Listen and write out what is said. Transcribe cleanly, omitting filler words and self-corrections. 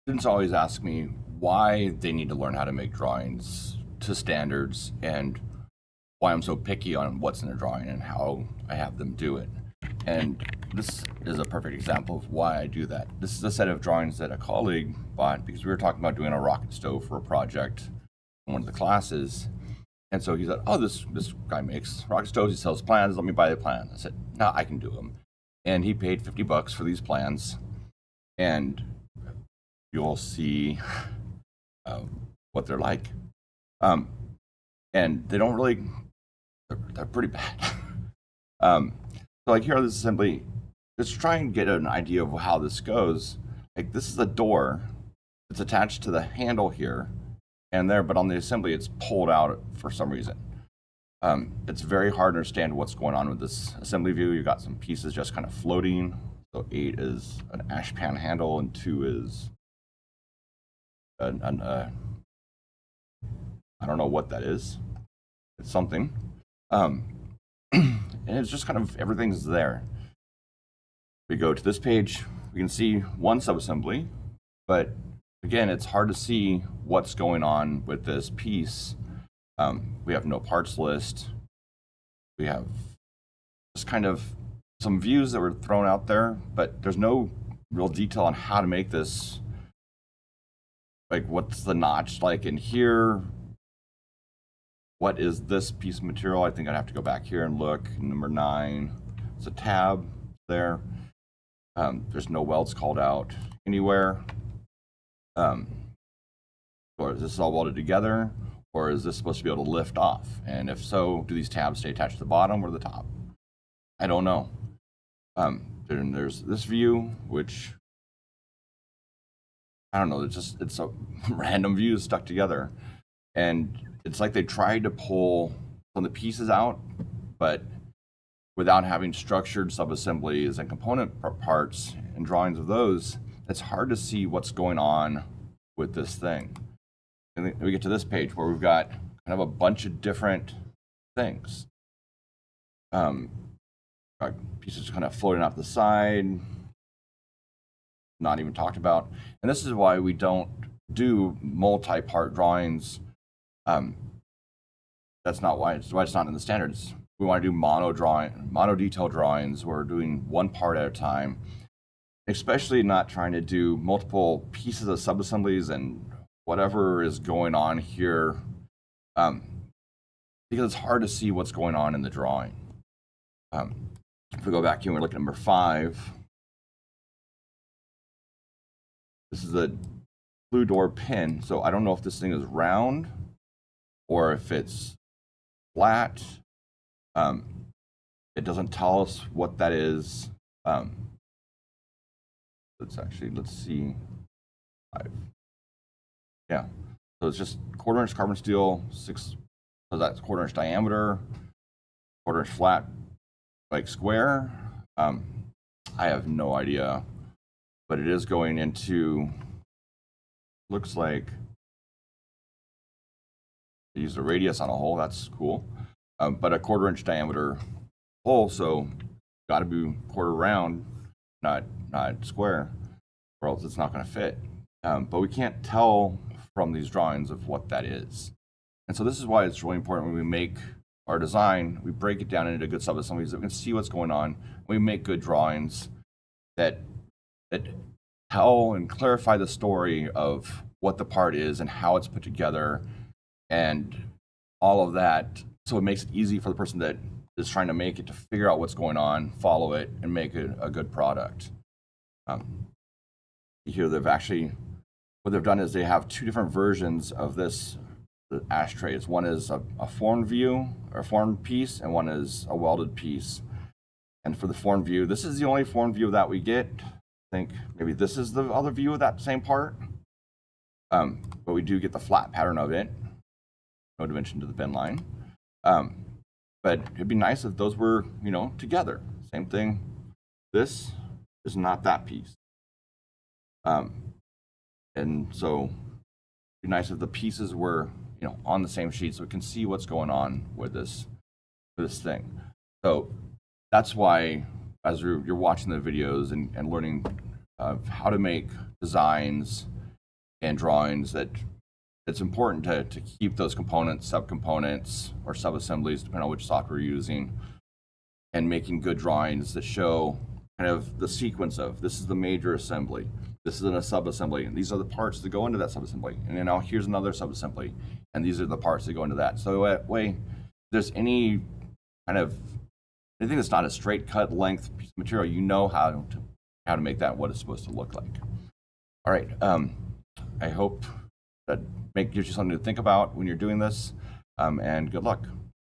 Students always ask me why they need to learn how to make drawings to standards and why I'm so picky on what's in a drawing and how I have them do it. And this is a perfect example of why I do that. This is a set of drawings that a colleague bought because we were talking about doing a rocket stove for a project in one of the classes. And so he said, oh, this guy makes rocket stoves, he sells plans, let me buy the plans. I said, no, I can do them. And he paid $50 for these plans. And you'll see what they're like. Um, and they don't really, they're pretty bad. So like here on this assembly, let's try and get an idea of how this goes. Like this is a door. It's attached to the handle here and there, but on the assembly, it's pulled out for some reason. It's very hard to understand what's going on with this assembly view. You've got some pieces just kind of floating. So 8 is an ash pan handle and 2 is I don't know what that is. It's something. And it's just kind of everything's there. We go to this page, we can see one subassembly, but again, it's hard to see what's going on with this piece. We have no parts list. We have just kind of some views that were thrown out there, but there's no real detail on how to make this. Like, what's the notch like in here? What is this piece of material? I think I'd have to go back here and look. Number 9, it's a tab there. There's no welds called out anywhere. Or is this all welded together? Or is this supposed to be able to lift off? And if so, do these tabs stay attached to the bottom or the top? I don't know. Then there's this view, which I don't know. It's a random view stuck together, and it's like they tried to pull some of the pieces out, but without having structured subassemblies and component parts and drawings of those, it's hard to see what's going on with this thing. And then we get to this page where we've got kind of a bunch of different things. Pieces kind of floating off the side, not even talked about. And this is why we don't do multi-part drawings. That's not why it's not in the standards. We want to do mono detail drawings. We're doing one part at a time, especially not trying to do multiple pieces of subassemblies and whatever is going on here, because it's hard to see what's going on in the drawing. If we go back here and we look at number 5, this is a blue door pin. So I don't know if this thing is round or if it's flat. It doesn't tell us what that is. Let's see. 5. Yeah. So it's just 1/4 inch carbon steel, 6. So that's 1/4 inch diameter, 1/4 inch flat, like square. I have no idea, but it is going into. Looks like they used a radius on a hole. That's cool, but a 1/4 inch diameter hole, so got to be 1/4 round, not square, or else it's not going to fit. But we can't tell from these drawings of what that is, and so this is why it's really important when we make our design, we break it down into good subassemblies that we can see what's going on. We make good drawings that tell and clarify the story of what the part is and how it's put together and all of that, so it makes it easy for the person that is trying to make it to figure out what's going on, follow it, and make it a good product. Here what they've done is they have 2 different versions of this ashtrays. One is a formed view or formed piece, and one is a welded piece. And for the formed view, this is the only formed view that we get. I think maybe this is the other view of that same part. But we do get the flat pattern of it. No dimension to the bend line. But it'd be nice if those were, together. Same thing. This is not that piece. And so it'd be nice if the pieces were, on the same sheet so we can see what's going on with this thing. So that's why, as you're watching the videos and learning how to make designs and drawings that it's important to keep those components, subcomponents, or sub-assemblies, depending on which software you're using, and making good drawings that show kind of the sequence of this is the major assembly, this is a sub-assembly, and these are the parts that go into that sub-assembly, and then now here's another sub-assembly, and these are the parts that go into that. So that way, if there's any kind of anything that's not a straight cut length piece of material, you know how to make that what it's supposed to look like. All right, I hope that gives you something to think about when you're doing this, and good luck.